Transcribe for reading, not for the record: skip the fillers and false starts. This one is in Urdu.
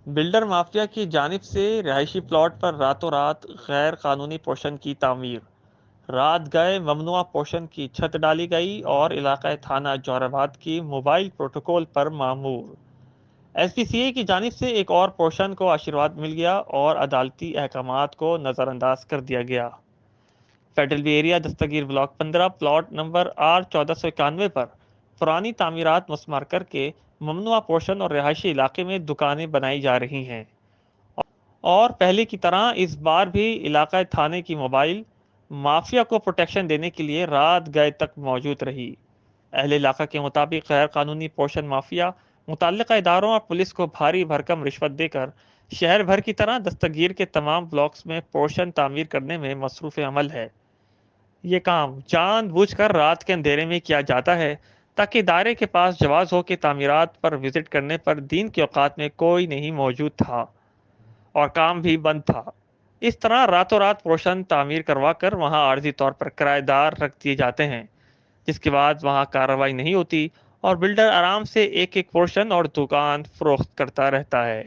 بلڈر مافیا کی جانب سے رہائشی پلاٹ پر راتوں رات غیر قانونی پوشن کی تعمیر۔ رات گئے ممنوعہ پوشن کی چھت ڈالی گئی اور علاقہ تھانہ جوہر آباد کی موبائل پروٹوکول پر معمور۔ ایس پی سی اے کی جانب سے ایک اور پوشن کو آشیرواد مل گیا اور عدالتی احکامات کو نظر انداز کر دیا گیا۔ Federal B Area Dastagir block 15 plot number R1491 پر پرانی تعمیرات مسمار کر کے ممنوعہ پوشن اور رہائشی علاقے میں دکانیں بنائی جا رہی ہیں، اور پہلے کی طرح اس بار بھی علاقہ تھانے کی موبائل مافیا کو پروٹیکشن دینے کے لیے رات گئے تک موجود رہی۔ اہل علاقہ کے مطابق غیر قانونی پوشن مافیا متعلقہ اداروں اور پولیس کو بھاری بھرکم رشوت دے کر شہر بھر کی طرح دستگیر کے تمام بلاکس میں پوشن تعمیر کرنے میں مصروف عمل ہے۔ یہ کام جان بوجھ کر رات کے اندھیرے میں کیا جاتا ہے تاکہ ادارے کے پاس جواز ہو کہ تعمیرات پر وزٹ کرنے پر دین کے اوقات میں کوئی نہیں موجود تھا اور کام بھی بند تھا۔ اس طرح راتوں رات پوشن تعمیر کروا کر وہاں عارضی طور پر کرایہ دار رکھ دیے جاتے ہیں، جس کے بعد وہاں کارروائی نہیں ہوتی اور بلڈر آرام سے ایک ایک پورشن اور دکان فروخت کرتا رہتا ہے۔